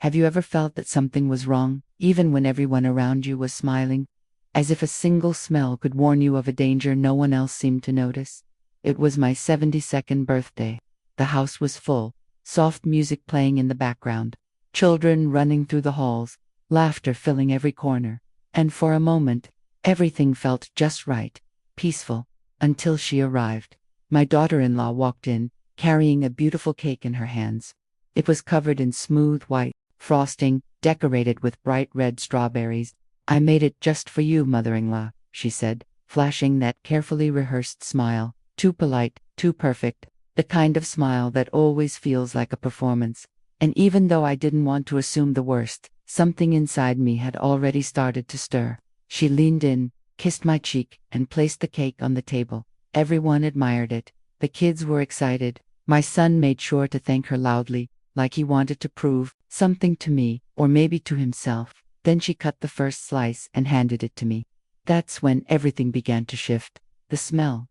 Have you ever felt that something was wrong, even when everyone around you was smiling? As if a single smell could warn you of a danger no one else seemed to notice. It was my 72nd birthday. The house was full, soft music playing in the background, children running through the halls, laughter filling every corner. And for a moment, everything felt just right, peaceful, until she arrived. My daughter-in-law walked in, carrying a beautiful cake in her hands. It was covered in smooth white frosting, decorated with bright red strawberries. "I made it just for you, mother-in-law," she said, flashing that carefully rehearsed smile. Too polite, too perfect, the kind of smile that always feels like a performance. And even though I didn't want to assume the worst, something inside me had already started to stir. She leaned in, kissed my cheek, and placed the cake on the table. Everyone admired it. The kids were excited. My son made sure to thank her loudly, like he wanted to prove something to me, or maybe to himself. Then she cut the first slice and handed it to me. That's when everything began to shift. The smell,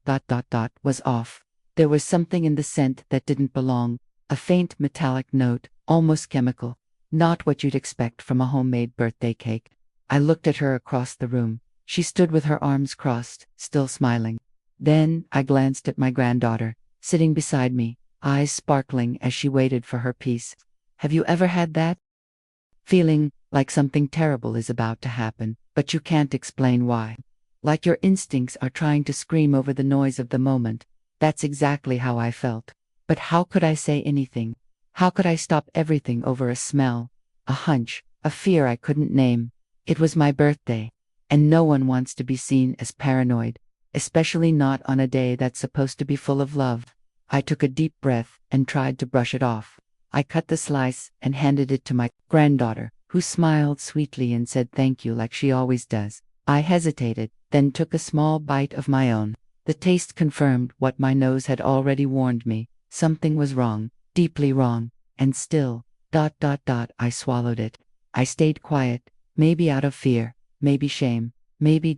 was off. There was something in the scent that didn't belong, a faint metallic note, almost chemical. Not what you'd expect from a homemade birthday cake. I looked at her across the room. She stood with her arms crossed, still smiling. Then I glanced at my granddaughter, sitting beside me, eyes sparkling as she waited for her piece. Have you ever had that feeling like something terrible is about to happen, but you can't explain why? Like your instincts are trying to scream over the noise of the moment. That's exactly how I felt. But how could I say anything? How could I stop everything over a smell, a hunch, a fear I couldn't name? It was my birthday, and no one wants to be seen as paranoid, especially not on a day that's supposed to be full of love. I took a deep breath and tried to brush it off. I cut the slice and handed it to my granddaughter, who smiled sweetly and said thank you like she always does. I hesitated, then took a small bite of my own. The taste confirmed what my nose had already warned me. Something was wrong, deeply wrong, and still, I swallowed it. I stayed quiet, maybe out of fear, maybe shame, maybe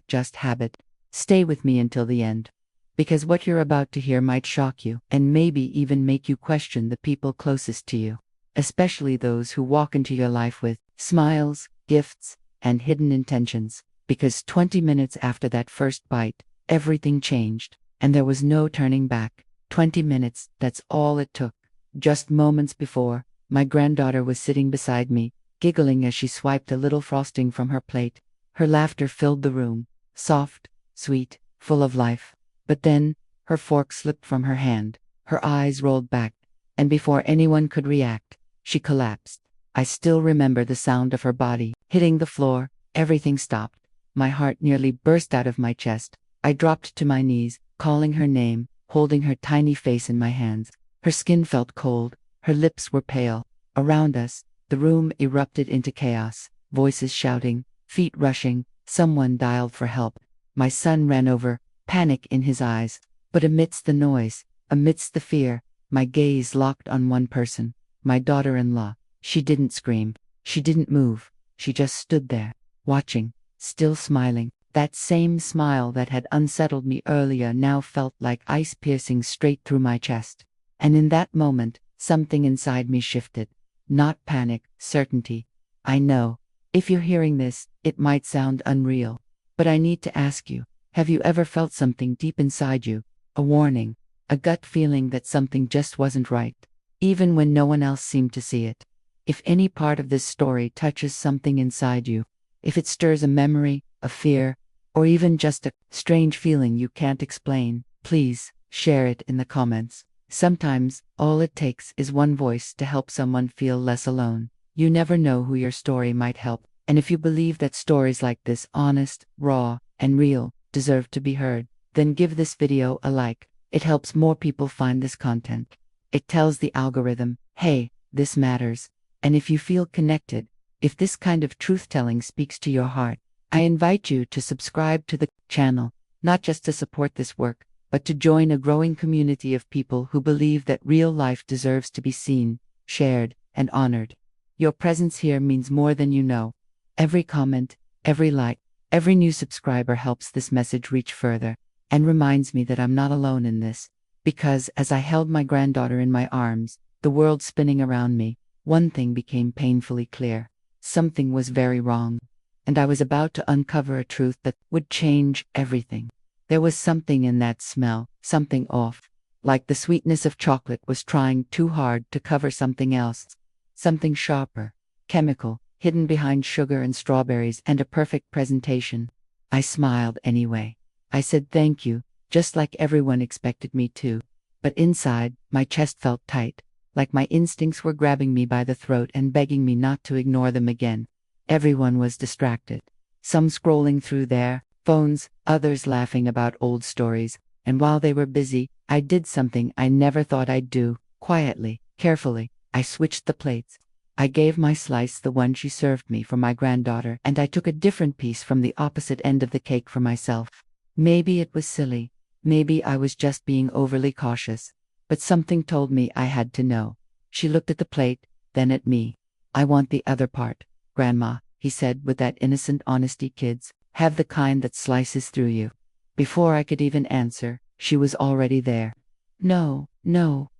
just habit. Stay with me until the end. Because what you're about to hear might shock you, and maybe even make you question the people closest to you, especially those who walk into your life with smiles, gifts, and hidden intentions. Because 20 minutes after that first bite, everything changed, and there was no turning back. 20 minutes, that's all it took. Just moments before, my granddaughter was sitting beside me, giggling as she swiped a little frosting from her plate. Her laughter filled the room, soft, sweet, full of life. But then, her fork slipped from her hand, her eyes rolled back, and before anyone could react, she collapsed. I still remember the sound of her body hitting the floor. Everything stopped. My heart nearly burst out of my chest. I dropped to my knees, calling her name, holding her tiny face in my hands. Her skin felt cold, her lips were pale. Around us, the room erupted into chaos, voices shouting, feet rushing. Someone dialed for help. My son ran over, panic in his eyes. But amidst the noise, amidst the fear, my gaze locked on one person, my daughter-in-law. She didn't scream. She didn't move. She just stood there, watching, still smiling. That same smile that had unsettled me earlier now felt like ice piercing straight through my chest. And in that moment, something inside me shifted. Not panic, certainty. I know, if you're hearing this, it might sound unreal. But I need to ask you, have you ever felt something deep inside you? A warning, a gut feeling that something just wasn't right, even when no one else seemed to see it? If any part of this story touches something inside you, if it stirs a memory, a fear, or even just a strange feeling you can't explain, please share it in the comments. Sometimes, all it takes is one voice to help someone feel less alone. You never know who your story might help, and if you believe that stories like this, honest, raw, and real, deserve to be heard, then give this video a like. It helps more people find this content. It tells the algorithm, hey, this matters. And if you feel connected, if this kind of truth-telling speaks to your heart, I invite you to subscribe to the channel, not just to support this work, but to join a growing community of people who believe that real life deserves to be seen, shared, and honored. Your presence here means more than you know. Every comment, every like, every new subscriber helps this message reach further, and reminds me that I'm not alone in this. Because as I held my granddaughter in my arms, the world spinning around me, one thing became painfully clear. Something was very wrong, and I was about to uncover a truth that would change everything. There was something in that smell, something off, like the sweetness of chocolate was trying too hard to cover something else, something sharper, chemical, hidden behind sugar and strawberries and a perfect presentation. I smiled anyway. I said thank you, just like everyone expected me to. But inside, my chest felt tight, like my instincts were grabbing me by the throat and begging me not to ignore them again. Everyone was distracted. Some scrolling through their phones, others laughing about old stories, and while they were busy, I did something I never thought I'd do. Quietly, carefully, I switched the plates. I gave my slice the one she served me for my granddaughter, and I took a different piece from the opposite end of the cake for myself. Maybe it was silly. Maybe I was just being overly cautious. But something told me I had to know. She looked at the plate, then at me. I want the other part, Grandma, he said with that innocent honesty kids have, the kind that slices through you. Before I could even answer, she was already there. No,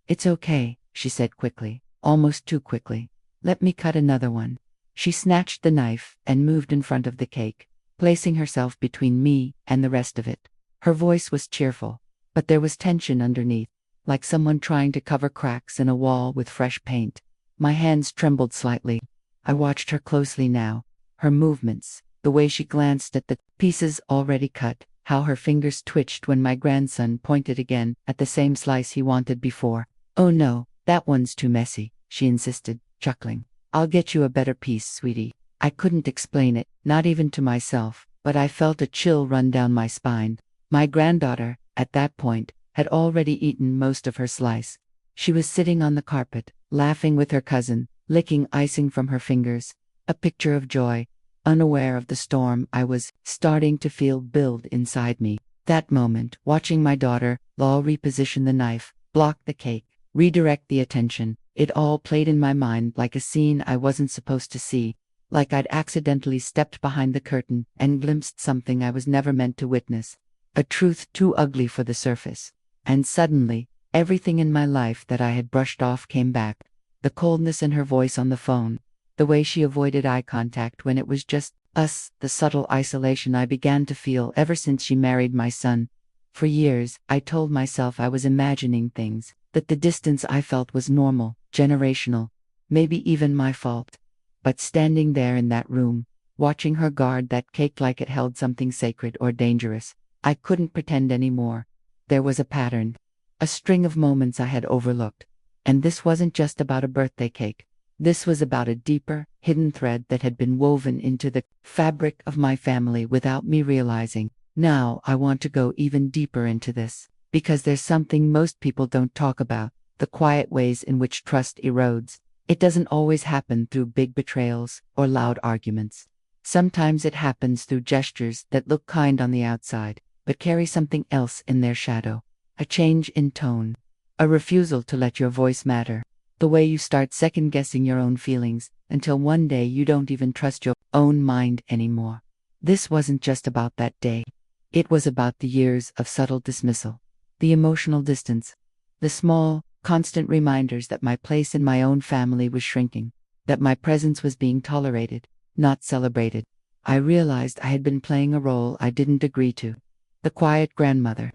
it's okay, she said quickly, almost too quickly. Let me cut another one. She snatched the knife and moved in front of the cake, placing herself between me and the rest of it. Her voice was cheerful, but there was tension underneath, like someone trying to cover cracks in a wall with fresh paint. My hands trembled slightly. I watched her closely now, her movements, the way she glanced at the pieces already cut, how her fingers twitched when my grandson pointed again at the same slice he wanted before. Oh no, that one's too messy, she insisted, chuckling. I'll get you a better piece, sweetie. I couldn't explain it, not even to myself, but I felt a chill run down my spine. My granddaughter, at that point, had already eaten most of her slice. She was sitting on the carpet, laughing with her cousin, licking icing from her fingers, a picture of joy, unaware of the storm I was starting to feel build inside me. That moment, watching my daughter, Law, reposition the knife, block the cake, redirect the attention, it all played in my mind like a scene I wasn't supposed to see, like I'd accidentally stepped behind the curtain and glimpsed something I was never meant to witness, a truth too ugly for the surface. And suddenly, everything in my life that I had brushed off came back. The coldness in her voice on the phone, the way she avoided eye contact when it was just us, the subtle isolation I began to feel ever since she married my son. For years, I told myself I was imagining things, that the distance I felt was normal, generational, maybe even my fault. But standing there in that room, watching her guard that cake like it held something sacred or dangerous, I couldn't pretend anymore. There was a pattern, a string of moments I had overlooked. And this wasn't just about a birthday cake. This was about a deeper, hidden thread that had been woven into the fabric of my family without me realizing. Now I want to go even deeper into this, because there's something most people don't talk about, the quiet ways in which trust erodes. It doesn't always happen through big betrayals or loud arguments. Sometimes it happens through gestures that look kind on the outside, but carry something else in their shadow. A change in tone. A refusal to let your voice matter. The way you start second-guessing your own feelings, until one day you don't even trust your own mind anymore. This wasn't just about that day. It was about the years of subtle dismissal. The emotional distance. The small, constant reminders that my place in my own family was shrinking. That my presence was being tolerated, not celebrated. I realized I had been playing a role I didn't agree to. The quiet grandmother.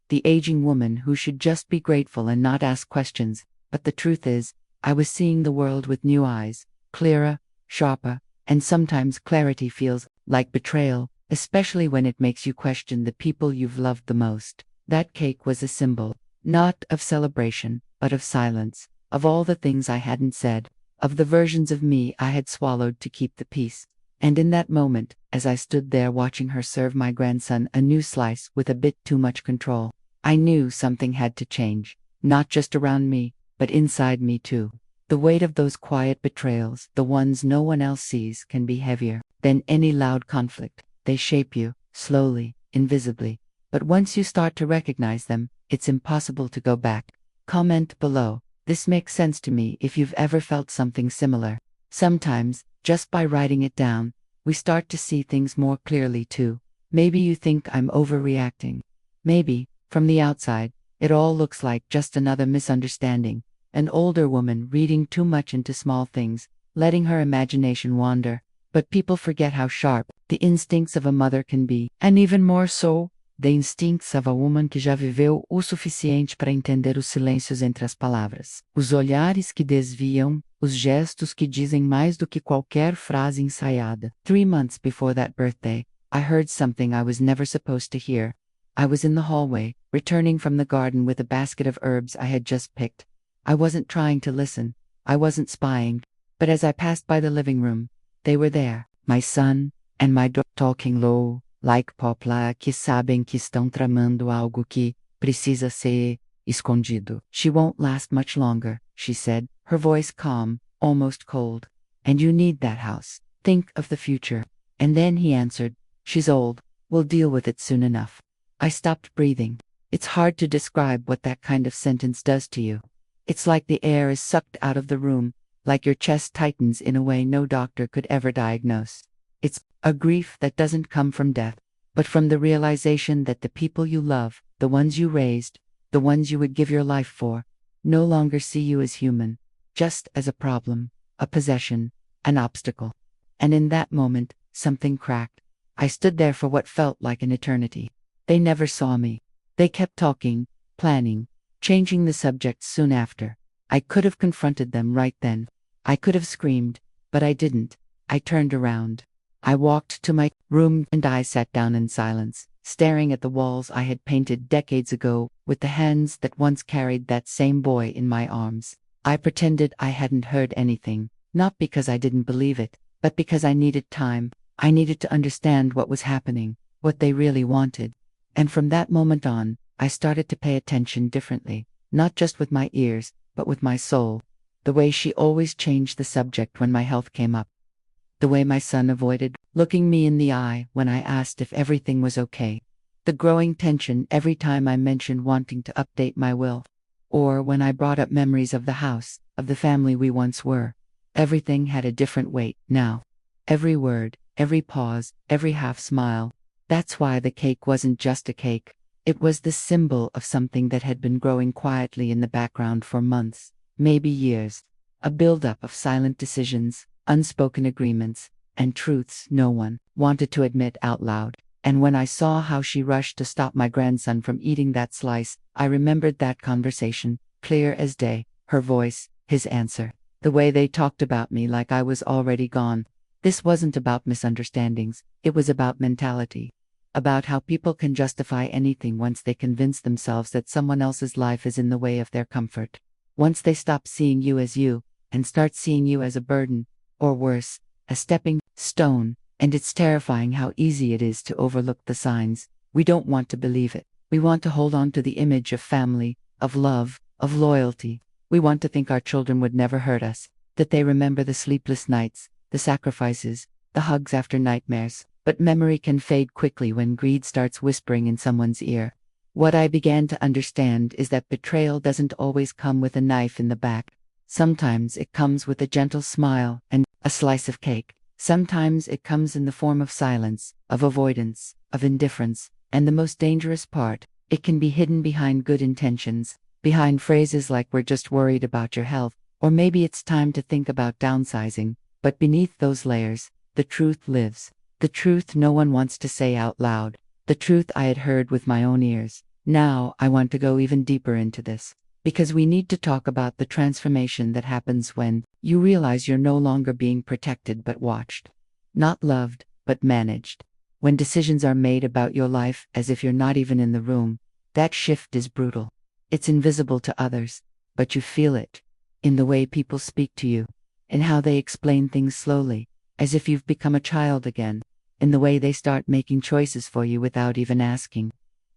The aging woman who should just be grateful and not ask questions. But the truth is, I was seeing the world with new eyes, clearer, sharper, and sometimes clarity feels like betrayal, especially when it makes you question the people you've loved the most. That cake was a symbol, not of celebration, but of silence, of all the things I hadn't said, of the versions of me I had swallowed to keep the peace. And in that moment, as I stood there watching her serve my grandson a new slice with a bit too much control, I knew something had to change, not just around me, but inside me too. The weight of those quiet betrayals, the ones no one else sees, can be heavier than any loud conflict. They shape you, slowly, invisibly. But once you start to recognize them, it's impossible to go back. Comment below. This makes sense to me if you've ever felt something similar. Sometimes, just by writing it down, we start to see things more clearly too. Maybe you think I'm overreacting. Maybe, from the outside, it all looks like just another misunderstanding. An older woman reading too much into small things, letting her imagination wander. But people forget how sharp the instincts of a mother can be. And even more so, the instincts of a woman que já viveu o suficiente para entender os silêncios entre as palavras. Os olhares que desviam, os gestos que dizem mais do que qualquer frase ensaiada. 3 months before that birthday, I heard something I was never supposed to hear. I was in the hallway, returning from the garden with a basket of herbs I had just picked. I wasn't trying to listen. I wasn't spying. But as I passed by the living room, they were there, my son and my daughter, talking low, like poplar que sabem que estão tramando algo que precisa ser escondido. She won't last much longer, she said, her voice calm, almost cold. And you need that house. Think of the future. And then he answered, she's old. We'll deal with it soon enough. I stopped breathing. It's hard to describe what that kind of sentence does to you. It's like the air is sucked out of the room, like your chest tightens in a way no doctor could ever diagnose. It's a grief that doesn't come from death, but from the realization that the people you love, the ones you raised, the ones you would give your life for, no longer see you as human, just as a problem, a possession, an obstacle. And in that moment, something cracked. I stood there for what felt like an eternity. They never saw me. They kept talking, planning, changing the subject soon after. I could have confronted them right then. I could have screamed, but I didn't. I turned around. I walked to my room and I sat down in silence, staring at the walls I had painted decades ago, with the hands that once carried that same boy in my arms. I pretended I hadn't heard anything, not because I didn't believe it, but because I needed time. I needed to understand what was happening, what they really wanted. And from that moment on, I started to pay attention differently, not just with my ears, but with my soul. The way she always changed the subject when my health came up. The way my son avoided looking me in the eye when I asked if everything was okay. The growing tension every time I mentioned wanting to update my will. Or when I brought up memories of the house, of the family we once were. Everything had a different weight now. Every word, every pause, every half smile. That's why the cake wasn't just a cake. It was the symbol of something that had been growing quietly in the background for months, maybe years. A buildup of silent decisions, unspoken agreements, and truths no one wanted to admit out loud. And when I saw how she rushed to stop my grandson from eating that slice, I remembered that conversation, clear as day, her voice, his answer, the way they talked about me like I was already gone. This wasn't about misunderstandings, it was about mentality. About how people can justify anything once they convince themselves that someone else's life is in the way of their comfort. Once they stop seeing you as you, and start seeing you as a burden, or worse, a stepping stone. And it's terrifying how easy it is to overlook the signs. We don't want to believe it. We want to hold on to the image of family, of love, of loyalty. We want to think our children would never hurt us, that they remember the sleepless nights, the sacrifices, the hugs after nightmares. But memory can fade quickly when greed starts whispering in someone's ear. What I began to understand is that betrayal doesn't always come with a knife in the back. Sometimes it comes with a gentle smile and a slice of cake. Sometimes it comes in the form of silence, of avoidance, of indifference, and the most dangerous part, it can be hidden behind good intentions, behind phrases like "we're just worried about your health," or "maybe it's time to think about downsizing." But beneath those layers, the truth lives. The truth no one wants to say out loud. The truth I had heard with my own ears. Now I want to go even deeper into this. Because we need to talk about the transformation that happens when you realize you're no longer being protected but watched. Not loved, but managed. When decisions are made about your life as if you're not even in the room, that shift is brutal. It's invisible to others, but you feel it. In the way people speak to you. In how they explain things slowly, as if you've become a child again. In the way they start making choices for you without even asking.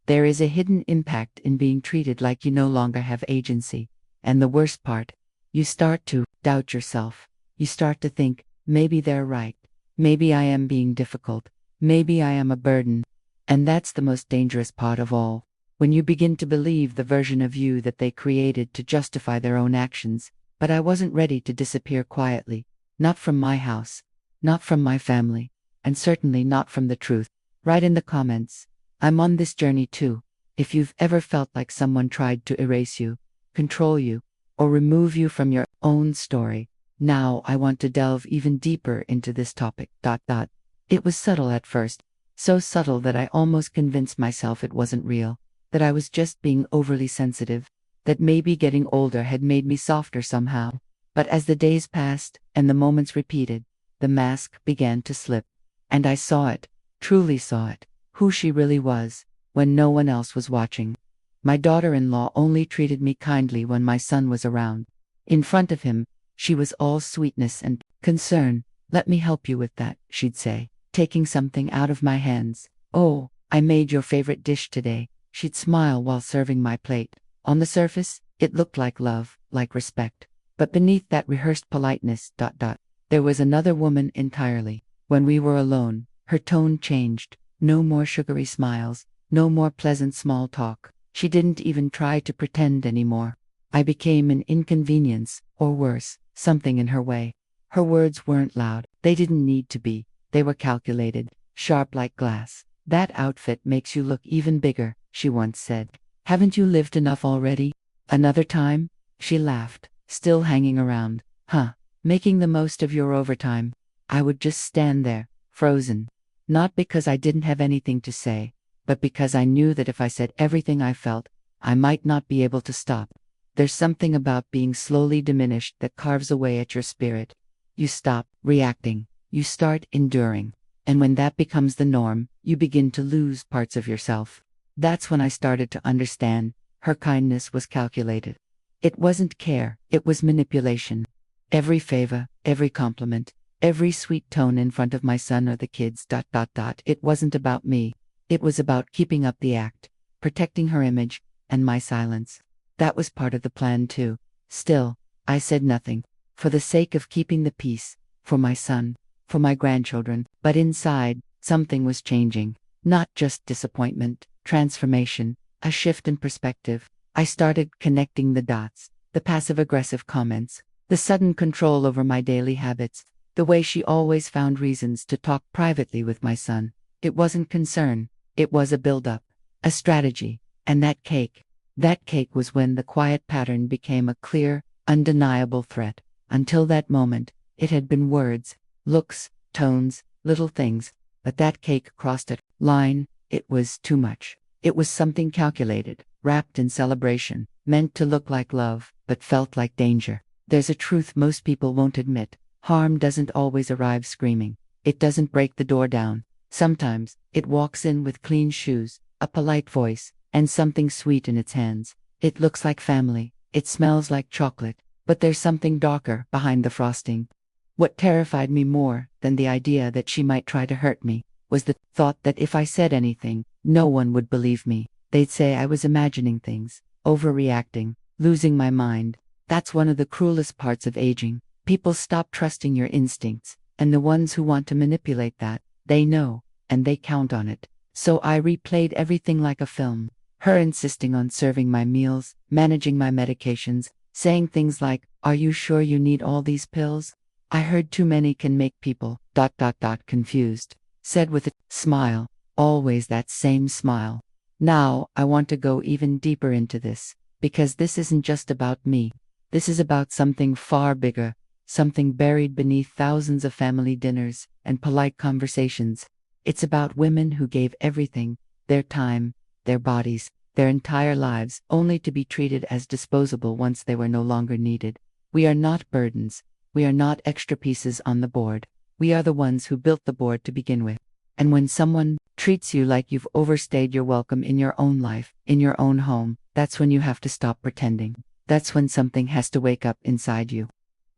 There is a hidden impact in being treated like you no longer have agency. And the worst part, you start to doubt yourself. You start to think, maybe they're right. Maybe I am being difficult. Maybe I am a burden. And that's the most dangerous part of all. When you begin to believe the version of you that they created to justify their own actions. But I wasn't ready to disappear quietly. Not from my house. Not from my family. And certainly not from the truth. Write in the comments. I'm on this journey too. If you've ever felt like someone tried to erase you, control you, or remove you from your own story. Now I want to delve even deeper into this topic. It was subtle at first, so subtle that I almost convinced myself it wasn't real, that I was just being overly sensitive, that maybe getting older had made me softer somehow. But as the days passed and the moments repeated, the mask began to slip. And I saw it, truly saw it, who she really was, when no one else was watching. My daughter-in-law only treated me kindly when my son was around. In front of him, she was all sweetness and concern. "Let me help you with that," she'd say, taking something out of my hands. "Oh, I made your favorite dish today." She'd smile while serving my plate. On the surface, it looked like love, like respect. But beneath that rehearsed politeness, there was another woman entirely. When we were alone, her tone changed. No more sugary smiles, no more pleasant small talk. She didn't even try to pretend anymore. I became an inconvenience, or worse, something in her way. Her words weren't loud. They didn't need to be. They were calculated, sharp like glass. "That outfit makes you look even bigger," she once said. "Haven't you lived enough already?" Another time, she laughed, still hanging around. Making the most of your overtime." I would just stand there, frozen. Not because I didn't have anything to say, but because I knew that if I said everything I felt, I might not be able to stop. There's something about being slowly diminished that carves away at your spirit. You stop reacting. You start enduring. And when that becomes the norm, you begin to lose parts of yourself. That's when I started to understand. Her kindness was calculated. It wasn't care, it was manipulation. Every favor, every compliment, every sweet tone in front of my son or the kids. It wasn't about me. It was about keeping up the act, protecting her image, and my silence. That was part of the plan too. Still, I said nothing, for the sake of keeping the peace, for my son, for my grandchildren. But inside, something was changing. Not just disappointment, transformation, a shift in perspective. I started connecting the dots, the passive-aggressive comments, the sudden control over my daily habits, the way she always found reasons to talk privately with my son. It wasn't concern, it was a build-up, a strategy. And that cake was when the quiet pattern became a clear, undeniable threat. Until that moment, it had been words, looks, tones, little things, but that cake crossed a line. It was too much. It was something calculated, wrapped in celebration, meant to look like love, but felt like danger. There's a truth most people won't admit. Harm doesn't always arrive screaming. It doesn't break the door down. Sometimes, it walks in with clean shoes, a polite voice, and something sweet in its hands. It looks like family. It smells like chocolate. But there's something darker behind the frosting. What terrified me more than the idea that she might try to hurt me was the thought that if I said anything, no one would believe me. They'd say I was imagining things, overreacting, losing my mind. That's one of the cruelest parts of aging. People stop trusting your instincts, and the ones who want to manipulate that, they know, and they count on it. So I replayed everything like a film. Her insisting on serving my meals, managing my medications, saying things like, "Are you sure you need all these pills?" I heard too many can make people, confused. Said with a smile, always that same smile. Now, I want to go even deeper into this, because this isn't just about me. This is about something far bigger, something buried beneath thousands of family dinners and polite conversations. It's about women who gave everything, their time, their bodies, their entire lives, only to be treated as disposable once they were no longer needed. We are not burdens. We are not extra pieces on the board. We are the ones who built the board to begin with. And when someone treats you like you've overstayed your welcome in your own life, in your own home, that's when you have to stop pretending. That's when something has to wake up inside you.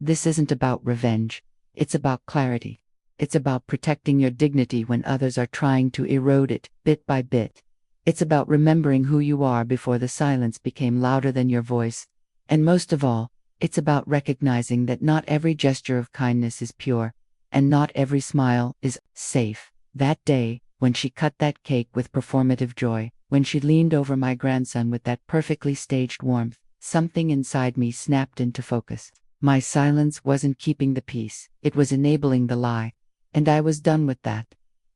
This isn't about revenge. It's about clarity. It's about protecting your dignity when others are trying to erode it, bit by bit. It's about remembering who you are before the silence became louder than your voice. And most of all, it's about recognizing that not every gesture of kindness is pure, and not every smile is safe. That day, when she cut that cake with performative joy, when she leaned over my grandson with that perfectly staged warmth, something inside me snapped into focus. My silence wasn't keeping the peace, it was enabling the lie. And I was done with that.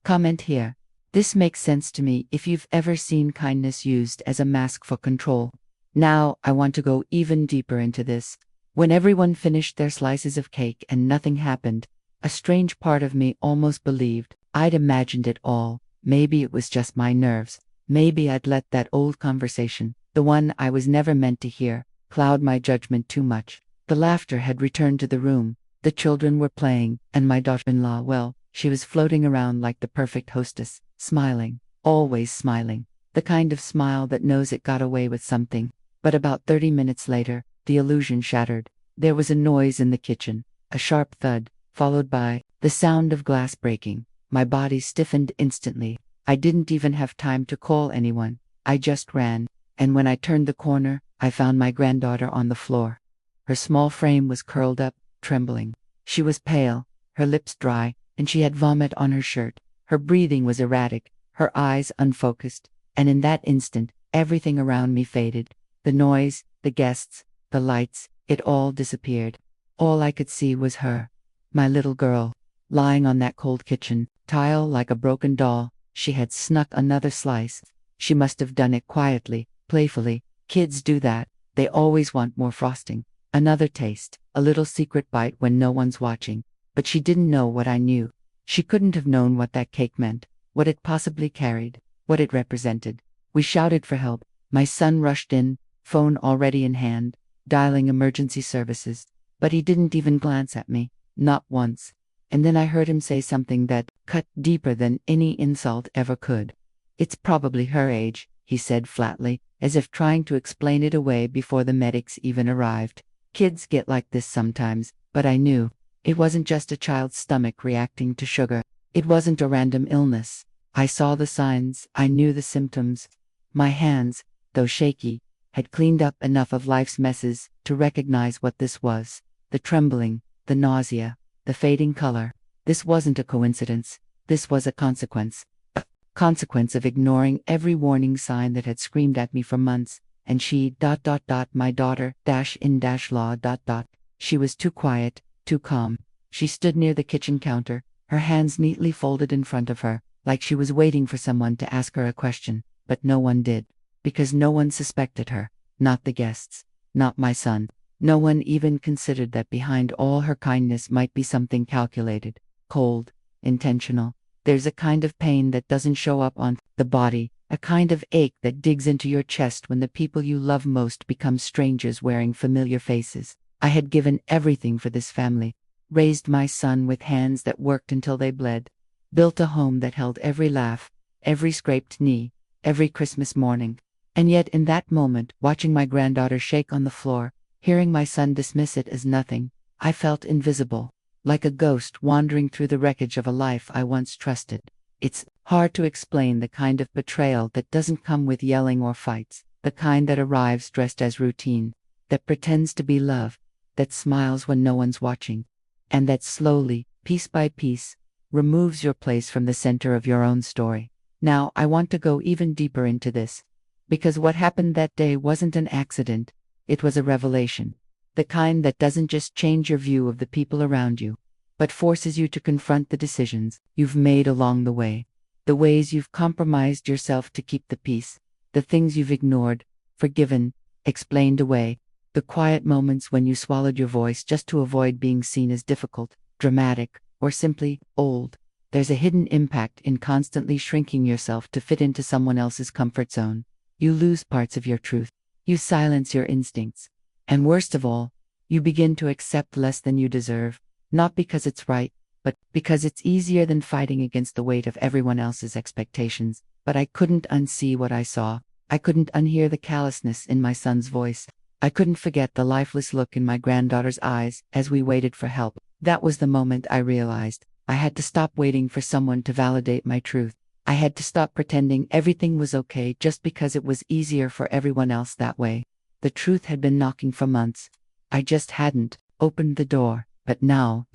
Comment here. This makes sense to me if you've ever seen kindness used as a mask for control. Now, I want to go even deeper into this. When everyone finished their slices of cake and nothing happened, a strange part of me almost believed I'd imagined it all. Maybe it was just my nerves. Maybe I'd let that old conversation, the one I was never meant to hear, cloud my judgment too much. The laughter had returned to the room. The children were playing, and my daughter-in-law, well, she was floating around like the perfect hostess, smiling, always smiling, the kind of smile that knows it got away with something. But about 30 minutes later, the illusion shattered. There was a noise in the kitchen, a sharp thud, followed by the sound of glass breaking. My body stiffened instantly. I didn't even have time to call anyone. I just ran, and when I turned the corner, I found my granddaughter on the floor. Her small frame was curled up, trembling. She was pale, her lips dry, and she had vomit on her shirt. Her breathing was erratic, her eyes unfocused, and in that instant, everything around me faded. The noise, the guests, the lights, it all disappeared. All I could see was her, my little girl, lying on that cold kitchen tile like a broken doll. She had snuck another slice. She must have done it quietly, playfully. Kids do that. They always want more frosting. Another taste, a little secret bite when no one's watching. But she didn't know what I knew. She couldn't have known what that cake meant, what it possibly carried, what it represented. We shouted for help. My son rushed in, phone already in hand, dialing emergency services. But he didn't even glance at me, not once. And then I heard him say something that cut deeper than any insult ever could. "It's probably her age," he said flatly, as if trying to explain it away before the medics even arrived. Kids get like this sometimes, but I knew. It wasn't just a child's stomach reacting to sugar. It wasn't a random illness. I saw the signs, I knew the symptoms. My hands, though shaky, had cleaned up enough of life's messes to recognize what this was. The trembling, the nausea, the fading color. This wasn't a coincidence. This was a consequence. A consequence of ignoring every warning sign that had screamed at me for months. And she, my daughter, -in-law. She was too quiet, too calm. She stood near the kitchen counter, her hands neatly folded in front of her, like she was waiting for someone to ask her a question. But no one did. Because no one suspected her. Not the guests. Not my son. No one even considered that behind all her kindness might be something calculated, cold, intentional. There's a kind of pain that doesn't show up on the body, a kind of ache that digs into your chest when the people you love most become strangers wearing familiar faces. I had given everything for this family, raised my son with hands that worked until they bled, built a home that held every laugh, every scraped knee, every Christmas morning. And yet in that moment, watching my granddaughter shake on the floor, hearing my son dismiss it as nothing, I felt invisible, like a ghost wandering through the wreckage of a life I once trusted. It's hard to explain the kind of betrayal that doesn't come with yelling or fights, the kind that arrives dressed as routine, that pretends to be love, that smiles when no one's watching, and that slowly, piece by piece, removes your place from the center of your own story. Now, I want to go even deeper into this, because what happened that day wasn't an accident. It was a revelation, the kind that doesn't just change your view of the people around you, but forces you to confront the decisions you've made along the way, the ways you've compromised yourself to keep the peace, the things you've ignored, forgiven, explained away, the quiet moments when you swallowed your voice just to avoid being seen as difficult, dramatic, or simply old. There's a hidden impact in constantly shrinking yourself to fit into someone else's comfort zone. You lose parts of your truth. You silence your instincts. And worst of all, you begin to accept less than you deserve, not because it's right, but because it's easier than fighting against the weight of everyone else's expectations. But I couldn't unsee what I saw. I couldn't unhear the callousness in my son's voice. I couldn't forget the lifeless look in my granddaughter's eyes as we waited for help. That was the moment I realized I had to stop waiting for someone to validate my truth. I had to stop pretending everything was okay just because it was easier for everyone else that way. The truth had been knocking for months. I just hadn't opened the door. But now,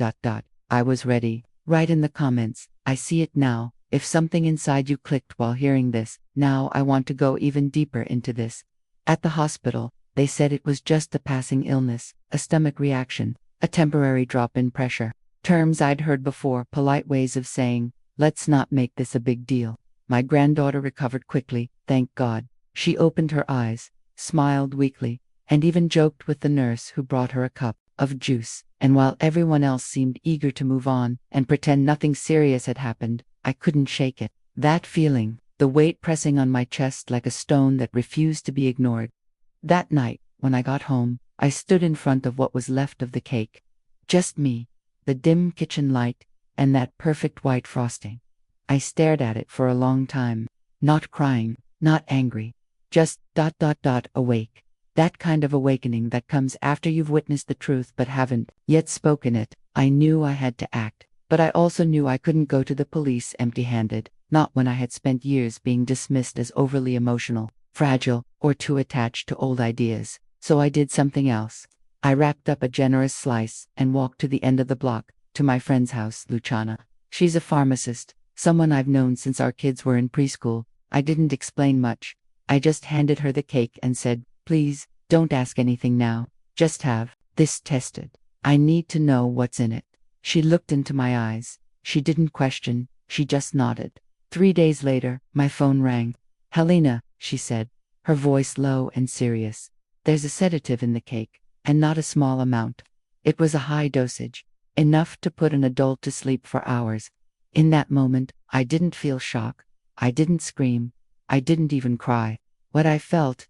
I was ready. Write in the comments, I see it now. If something inside you clicked while hearing this, now I want to go even deeper into this. At the hospital, they said it was just a passing illness, a stomach reaction, a temporary drop in pressure. Terms I'd heard before, polite ways of saying, let's not make this a big deal. My granddaughter recovered quickly, thank God. She opened her eyes, smiled weakly, and even joked with the nurse who brought her a cup of juice. And while everyone else seemed eager to move on and pretend nothing serious had happened, I couldn't shake it. That feeling, the weight pressing on my chest like a stone that refused to be ignored. That night, when I got home, I stood in front of what was left of the cake. Just me, the dim kitchen light, and that perfect white frosting. I stared at it for a long time, not crying, not angry, just awake. That kind of awakening that comes after you've witnessed the truth but haven't yet spoken it. I knew I had to act, but I also knew I couldn't go to the police empty-handed, not when I had spent years being dismissed as overly emotional, fragile, or too attached to old ideas. So I did something else. I wrapped up a generous slice and walked to the end of the block, to my friend's house, Luciana. She's a pharmacist, someone I've known since our kids were in preschool. I didn't explain much. I just handed her the cake and said, "Please, don't ask anything now. Just have this tested. I need to know what's in it." She looked into my eyes. She didn't question, she just nodded. 3 days later, my phone rang. "Helena," she said, her voice low and serious. "There's a sedative in the cake, and not a small amount." It was a high dosage, enough to put an adult to sleep for hours. In that moment, I didn't feel shock. I didn't scream. I didn't even cry. What I felt,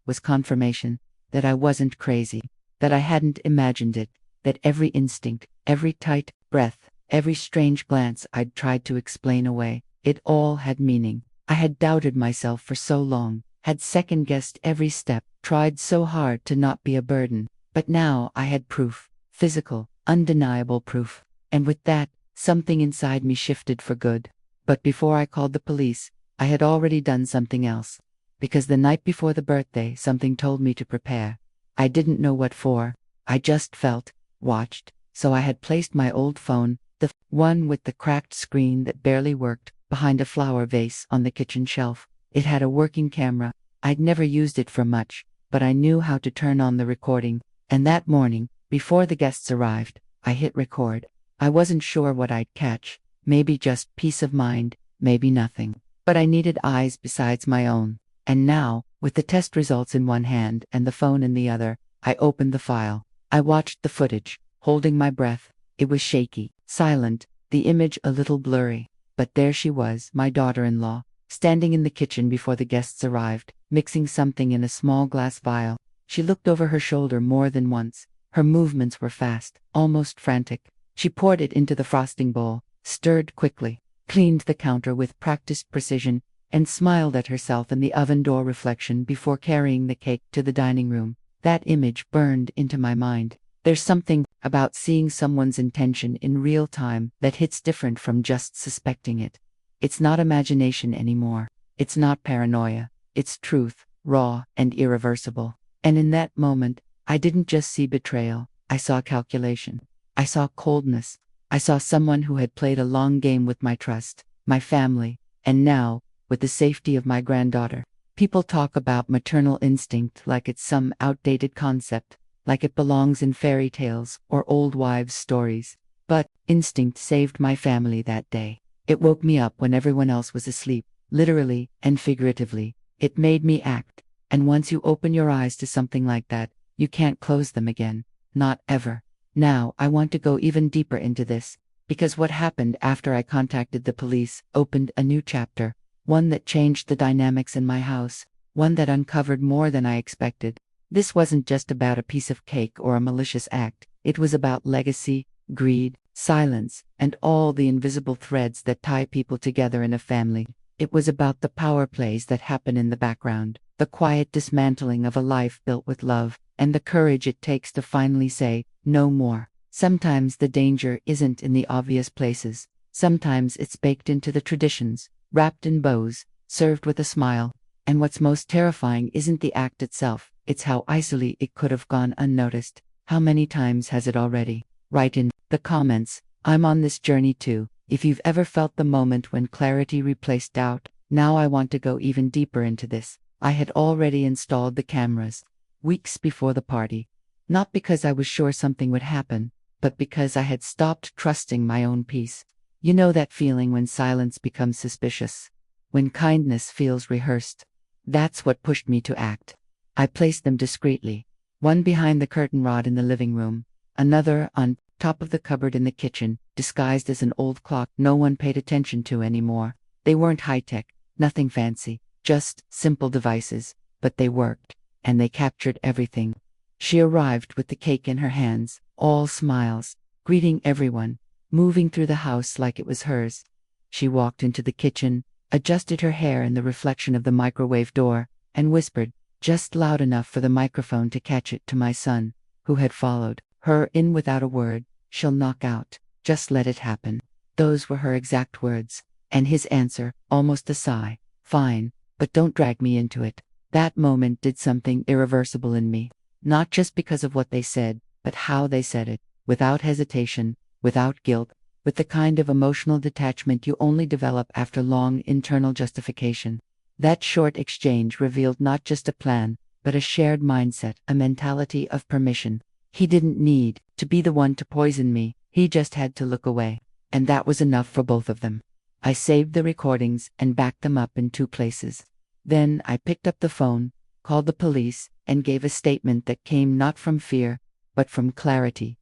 was confirmation that I wasn't crazy, that I hadn't imagined it, that every instinct, every tight breath, every strange glance I'd tried to explain away, it all had meaning. I had doubted myself for so long, had second-guessed every step, tried so hard to not be a burden. But now I had proof, physical, undeniable proof. And with that, something inside me shifted for good. But before I called the police, I had already done something else. Because the night before the birthday, something told me to prepare. I didn't know what for. I just felt, watched. So I had placed my old phone, the one with the cracked screen that barely worked, behind a flower vase on the kitchen shelf. It had a working camera. I'd never used it for much, but I knew how to turn on the recording. And that morning, before the guests arrived, I hit record. I wasn't sure what I'd catch. Maybe just peace of mind, maybe nothing. But I needed eyes besides my own. And now, with the test results in one hand and the phone in the other, I opened the file. I watched the footage, holding my breath. It was shaky, silent, the image a little blurry. But there she was, my daughter-in-law, standing in the kitchen before the guests arrived, mixing something in a small glass vial. She looked over her shoulder more than once. Her movements were fast, almost frantic. She poured it into the frosting bowl, stirred quickly, cleaned the counter with practiced precision, and smiled at herself in the oven door reflection before carrying the cake to the dining room. That image burned into my mind. There's something about seeing someone's intention in real time that hits different from just suspecting it. It's not imagination anymore. It's not paranoia. It's truth, raw and irreversible. And in that moment, I didn't just see betrayal. I saw calculation. I saw coldness. I saw someone who had played a long game with my trust, my family, and now, with the safety of my granddaughter. People talk about maternal instinct like it's some outdated concept, like it belongs in fairy tales or old wives' stories. But instinct saved my family that day. It woke me up when everyone else was asleep, literally and figuratively. It made me act. And once you open your eyes to something like that, you can't close them again. Not ever. Now, I want to go even deeper into this, because what happened after I contacted the police opened a new chapter. One that changed the dynamics in my house, one that uncovered more than I expected. This wasn't just about a piece of cake or a malicious act. It was about legacy, greed, silence, and all the invisible threads that tie people together in a family. It was about the power plays that happen in the background, the quiet dismantling of a life built with love, and the courage it takes to finally say, no more. Sometimes the danger isn't in the obvious places. Sometimes it's baked into the traditions, wrapped in bows, served with a smile. And what's most terrifying isn't the act itself, it's how easily it could have gone unnoticed. How many times has it already? Write in the comments. I'm on this journey too. If you've ever felt the moment when clarity replaced doubt. Now I want to go even deeper into this. I had already installed the cameras, weeks before the party. Not because I was sure something would happen, but because I had stopped trusting my own peace. You know that feeling when silence becomes suspicious, when kindness feels rehearsed. That's what pushed me to act. I placed them discreetly. One behind the curtain rod in the living room, another on top of the cupboard in the kitchen, disguised as an old clock no one paid attention to anymore. They weren't high-tech, nothing fancy, just simple devices, but they worked, and they captured everything. She arrived with the cake in her hands, all smiles, greeting everyone, moving through the house like it was hers. She walked into the kitchen, adjusted her hair in the reflection of the microwave door, and whispered, just loud enough for the microphone to catch it, to my son, who had followed her in without a word, "She'll knock out. Just let it happen." Those were her exact words, and his answer, almost a sigh, "Fine, but don't drag me into it." That moment did something irreversible in me, not just because of what they said, but how they said it, without hesitation, without guilt, with the kind of emotional detachment you only develop after long internal justification. That short exchange revealed not just a plan, but a shared mindset, a mentality of permission. He didn't need to be the one to poison me, he just had to look away. And that was enough for both of them. I saved the recordings and backed them up in 2 places. Then I picked up the phone, called the police, and gave a statement that came not from fear, but from clarity.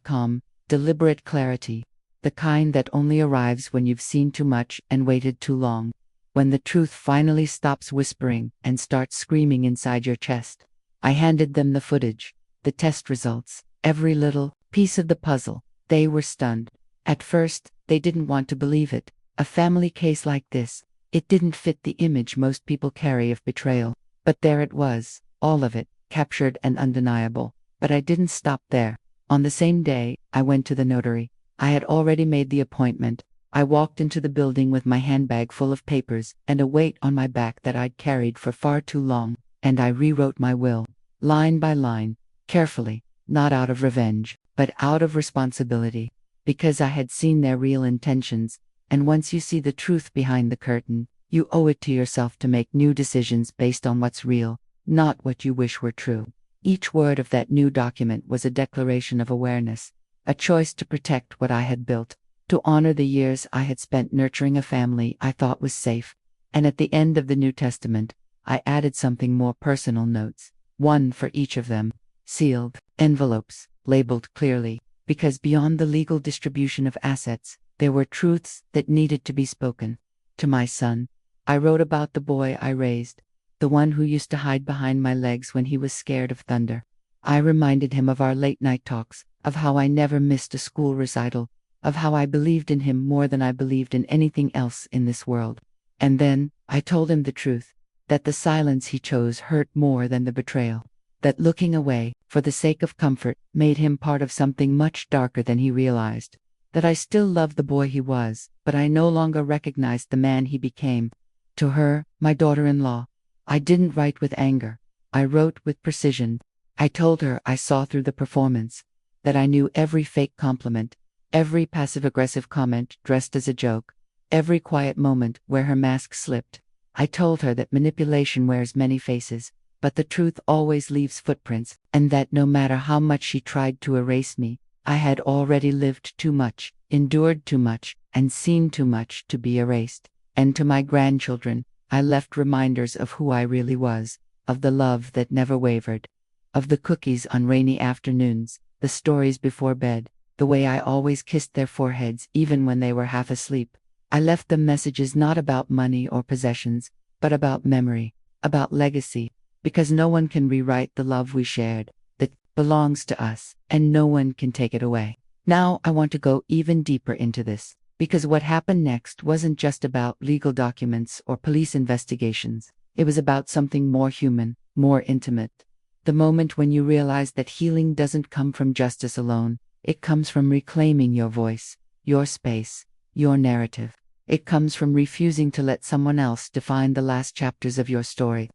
Calm, deliberate clarity. The kind that only arrives when you've seen too much and waited too long. When the truth finally stops whispering and starts screaming inside your chest. I handed them the footage, the test results, every little piece of the puzzle. They were stunned. At first, they didn't want to believe it. A family case like this, it didn't fit the image most people carry of betrayal. But there it was, all of it, captured and undeniable. But I didn't stop there. On the same day, I went to the notary. I had already made the appointment. I walked into the building with my handbag full of papers and a weight on my back that I'd carried for far too long, and I rewrote my will, line by line, carefully, not out of revenge, but out of responsibility, because I had seen their real intentions, and once you see the truth behind the curtain, you owe it to yourself to make new decisions based on what's real, not what you wish were true. Each word of that new document was a declaration of awareness, a choice to protect what I had built, to honor the years I had spent nurturing a family I thought was safe. And at the end of the New Testament, I added something more personal: notes, one for each of them, sealed, envelopes, labeled clearly, because beyond the legal distribution of assets, there were truths that needed to be spoken. To my son, I wrote about the boy I raised, the one who used to hide behind my legs when he was scared of thunder. I reminded him of our late-night talks, of how I never missed a school recital, of how I believed in him more than I believed in anything else in this world. And then, I told him the truth, that the silence he chose hurt more than the betrayal, that looking away, for the sake of comfort, made him part of something much darker than he realized, that I still loved the boy he was, but I no longer recognized the man he became. To her, my daughter-in-law, I didn't write with anger, I wrote with precision. I told her I saw through the performance, that I knew every fake compliment, every passive-aggressive comment dressed as a joke, every quiet moment where her mask slipped. I told her that manipulation wears many faces, but the truth always leaves footprints, and that no matter how much she tried to erase me, I had already lived too much, endured too much, and seen too much to be erased. And to my grandchildren, I left reminders of who I really was, of the love that never wavered, of the cookies on rainy afternoons, the stories before bed, the way I always kissed their foreheads even when they were half asleep. I left them messages not about money or possessions, but about memory, about legacy, because no one can rewrite the love we shared, that belongs to us, and no one can take it away. Now I want to go even deeper into this, because what happened next wasn't just about legal documents or police investigations. It was about something more human, more intimate. The moment when you realize that healing doesn't come from justice alone. It comes from reclaiming your voice, your space, your narrative. It comes from refusing to let someone else define the last chapters of your story.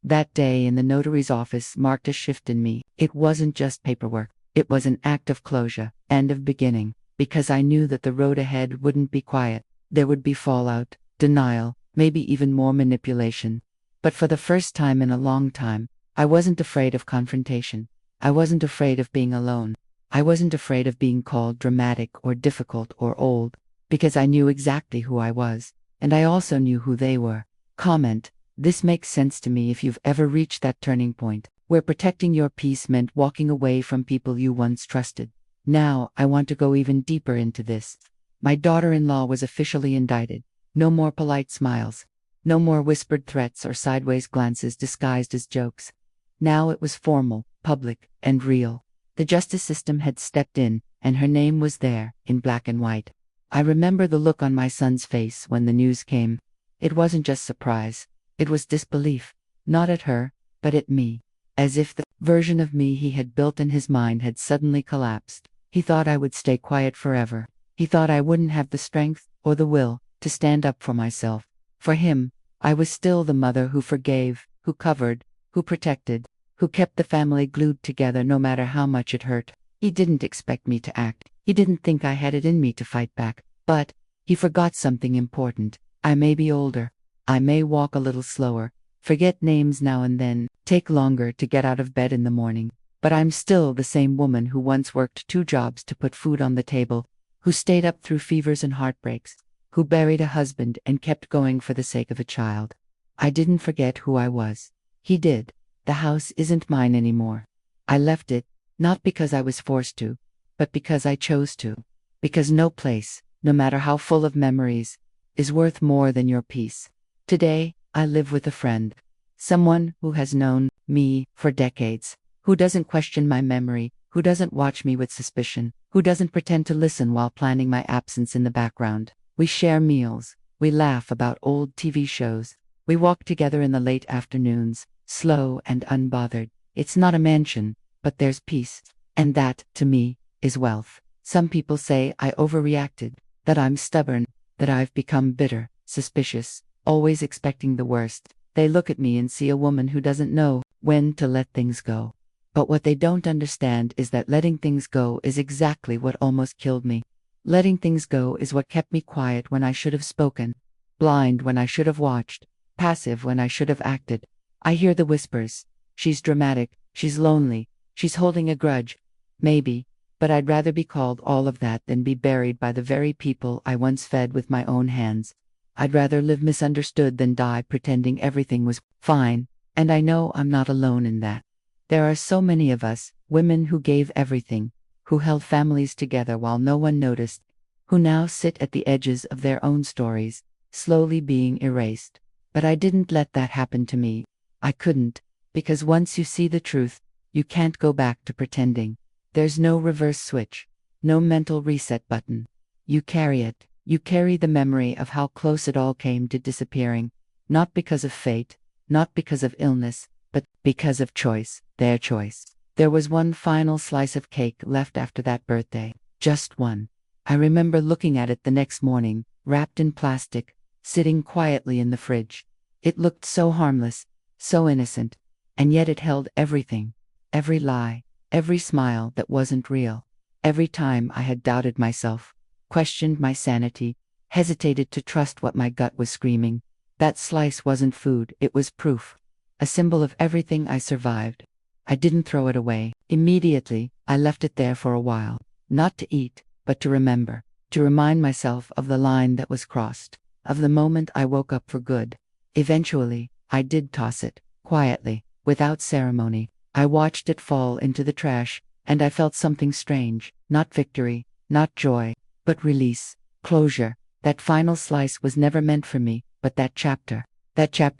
That day in the notary's office marked a shift in me. It wasn't just paperwork. It was an act of closure and of beginning, because I knew that the road ahead wouldn't be quiet. There would be fallout, denial, maybe even more manipulation. But for the first time in a long time, I wasn't afraid of confrontation. I wasn't afraid of being alone. I wasn't afraid of being called dramatic or difficult or old, because I knew exactly who I was, and I also knew who they were. Comment, This makes sense to me if you've ever reached that turning point, where protecting your peace meant walking away from people you once trusted. Now, I want to go even deeper into this. My daughter-in-law was officially indicted. No more polite smiles. No more whispered threats or sideways glances disguised as jokes. Now it was formal, public, and real. The justice system had stepped in, and her name was there, in black and white. I remember the look on my son's face when the news came. It wasn't just surprise. It was disbelief. Not at her, but at me. As if the version of me he had built in his mind had suddenly collapsed. He thought I would stay quiet forever. He thought I wouldn't have the strength, or the will, to stand up for myself. For him, I was still the mother who forgave, who covered, who protected, who kept the family glued together no matter how much it hurt. He didn't expect me to act. He didn't think I had it in me to fight back. But he forgot something important. I may be older. I may walk a little slower, forget names now and then, take longer to get out of bed in the morning. But I'm still the same woman who once worked 2 jobs to put food on the table, who stayed up through fevers and heartbreaks, who buried a husband and kept going for the sake of a child. I didn't forget who I was. He did. The house isn't mine anymore. I left it, not because I was forced to, but because I chose to. Because no place, no matter how full of memories, is worth more than your peace. Today, I live with a friend. Someone who has known me for decades, who doesn't question my memory, who doesn't watch me with suspicion, who doesn't pretend to listen while planning my absence in the background. We share meals. We laugh about old TV shows. We walk together in the late afternoons, slow and unbothered. It's not a mansion, but there's peace. And that, to me, is wealth. Some people say I overreacted, that I'm stubborn, that I've become bitter, suspicious, always expecting the worst. They look at me and see a woman who doesn't know when to let things go. But what they don't understand is that letting things go is exactly what almost killed me. Letting things go is what kept me quiet when I should have spoken, blind when I should have watched, passive when I should have acted. I hear the whispers. She's dramatic, she's lonely, she's holding a grudge. Maybe, but I'd rather be called all of that than be buried by the very people I once fed with my own hands. I'd rather live misunderstood than die pretending everything was fine, and I know I'm not alone in that. There are so many of us, women who gave everything, who held families together while no one noticed, who now sit at the edges of their own stories, slowly being erased. But I didn't let that happen to me. I couldn't, because once you see the truth, you can't go back to pretending. There's no reverse switch, no mental reset button. You carry it. You carry the memory of how close it all came to disappearing, not because of fate, not because of illness, but because of choice, their choice. There was one final slice of cake left after that birthday, just one. I remember looking at it the next morning, wrapped in plastic, sitting quietly in the fridge. It looked so harmless, so innocent, and yet it held everything, every lie, every smile that wasn't real. Every time I had doubted myself, questioned my sanity, hesitated to trust what my gut was screaming, that slice wasn't food, it was proof. A symbol of everything I survived. I didn't throw it away. Immediately, I left it there for a while, not to eat, but to remember, to remind myself of the line that was crossed, of the moment I woke up for good. Eventually, I did toss it, quietly, without ceremony. I watched it fall into the trash, and I felt something strange, not victory, not joy, but release, closure. That final slice was never meant for me, but that chapter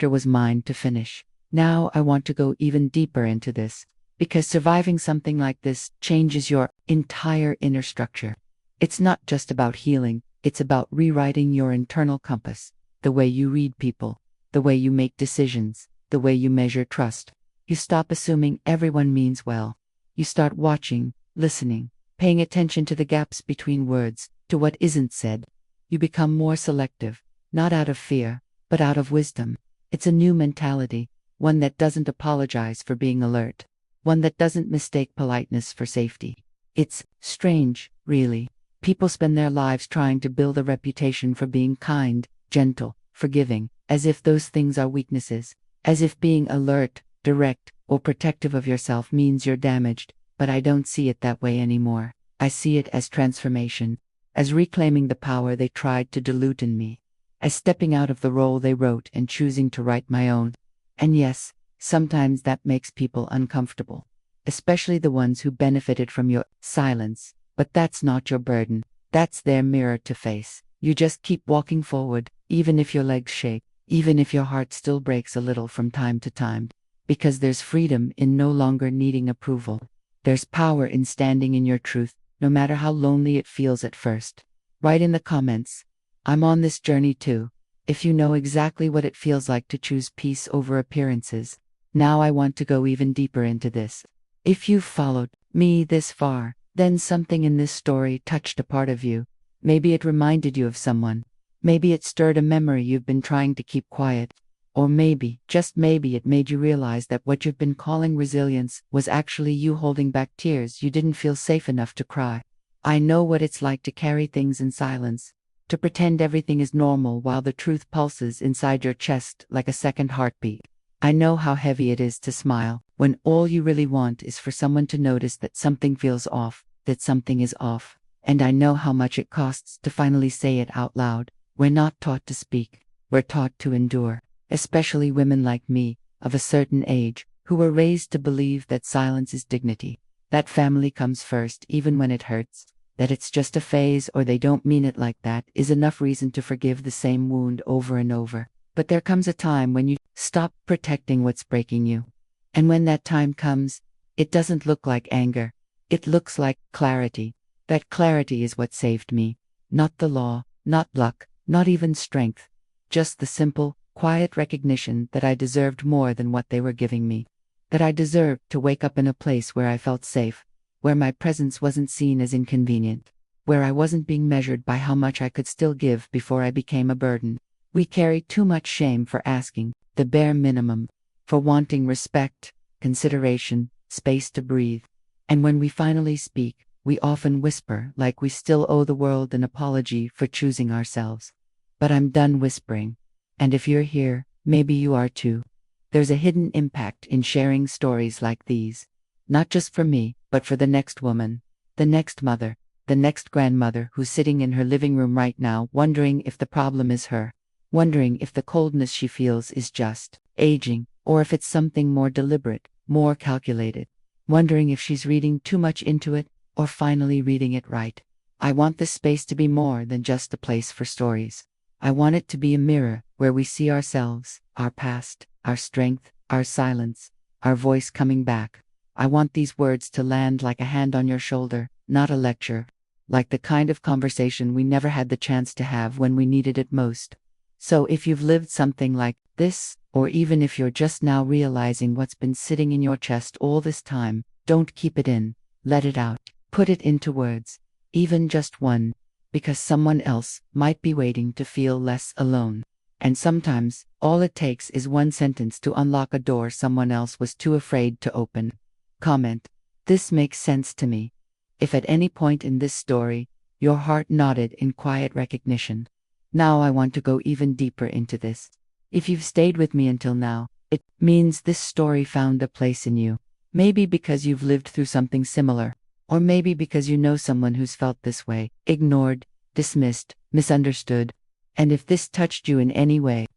was mine to finish. Now I want to go even deeper into this, because surviving something like this changes your entire inner structure. It's not just about healing, it's about rewriting your internal compass, the way you read people, the way you make decisions, the way you measure trust. You stop assuming everyone means well. You start watching, listening, paying attention to the gaps between words, to what isn't said. You become more selective, not out of fear, but out of wisdom. It's a new mentality, one that doesn't apologize for being alert, one that doesn't mistake politeness for safety. It's strange, really. People spend their lives trying to build a reputation for being kind, gentle, forgiving, as if those things are weaknesses, as if being alert, direct, or protective of yourself means you're damaged. But I don't see it that way anymore. I see it as transformation, as reclaiming the power they tried to dilute in me, as stepping out of the role they wrote and choosing to write my own. And yes, sometimes that makes people uncomfortable, especially the ones who benefited from your silence. But that's not your burden. That's their mirror to face. You just keep walking forward, even if your legs shake, even if your heart still breaks a little from time to time. Because there's freedom in no longer needing approval. There's power in standing in your truth, no matter how lonely it feels at first. Write in the comments, I'm on this journey too, if you know exactly what it feels like to choose peace over appearances. Now I want to go even deeper into this. If you've followed me this far, then something in this story touched a part of you. Maybe it reminded you of someone. Maybe it stirred a memory you've been trying to keep quiet. Or maybe, just maybe, it made you realize that what you've been calling resilience was actually you holding back tears you didn't feel safe enough to cry. I know what it's like to carry things in silence, to pretend everything is normal while the truth pulses inside your chest like a second heartbeat. I know how heavy it is to smile when all you really want is for someone to notice that something feels off, that something is off. And I know how much it costs to finally say it out loud. We're not taught to speak, we're taught to endure. Especially women like me, of a certain age, who were raised to believe that silence is dignity, that family comes first even when it hurts, that it's just a phase or they don't mean it like that is enough reason to forgive the same wound over and over. But there comes a time when you stop protecting what's breaking you. And when that time comes, it doesn't look like anger. It looks like clarity. That clarity is what saved me. Not the law, not luck, not even strength. Just the simple, quiet recognition that I deserved more than what they were giving me. That I deserved to wake up in a place where I felt safe, where my presence wasn't seen as inconvenient, where I wasn't being measured by how much I could still give before I became a burden. We carry too much shame for asking, the bare minimum, for wanting respect, consideration, space to breathe. And when we finally speak, we often whisper like we still owe the world an apology for choosing ourselves. But I'm done whispering. And if you're here, maybe you are too. There's a hidden impact in sharing stories like these. Not just for me, but for the next woman, the next mother, the next grandmother who's sitting in her living room right now wondering if the problem is her, wondering if the coldness she feels is just aging, or if it's something more deliberate, more calculated, wondering if she's reading too much into it, or finally reading it right. I want this space to be more than just a place for stories. I want it to be a mirror where we see ourselves, our past, our strength, our silence, our voice coming back. I want these words to land like a hand on your shoulder, not a lecture, like the kind of conversation we never had the chance to have when we needed it most. So if you've lived something like this, or even if you're just now realizing what's been sitting in your chest all this time, don't keep it in, let it out, put it into words, even just one. Because someone else might be waiting to feel less alone. And sometimes, all it takes is one sentence to unlock a door someone else was too afraid to open. Comment. This makes sense to me. If at any point in this story, your heart nodded in quiet recognition. Now I want to go even deeper into this. If you've stayed with me until now, it means this story found a place in you. Maybe because you've lived through something similar. Or maybe because you know someone who's felt this way, ignored, dismissed, misunderstood. And if this touched you in any way,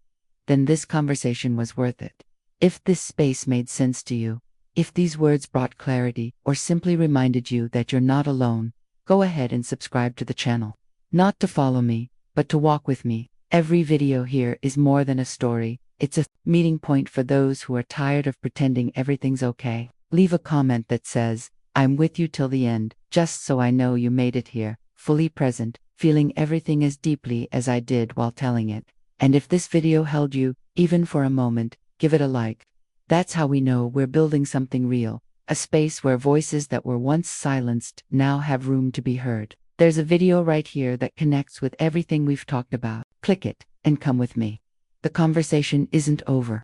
then this conversation was worth it. If this space made sense to you, if these words brought clarity or simply reminded you that you're not alone, go ahead and subscribe to the channel. Not to follow me, but to walk with me. Every video here is more than a story. It's a meeting point for those who are tired of pretending everything's okay. Leave a comment that says, I'm with you till the end, just so I know you made it here, fully present, feeling everything as deeply as I did while telling it. And if this video held you, even for a moment, give it a like. That's how we know we're building something real, a space where voices that were once silenced now have room to be heard. There's a video right here that connects with everything we've talked about. Click it, and come with me. The conversation isn't over.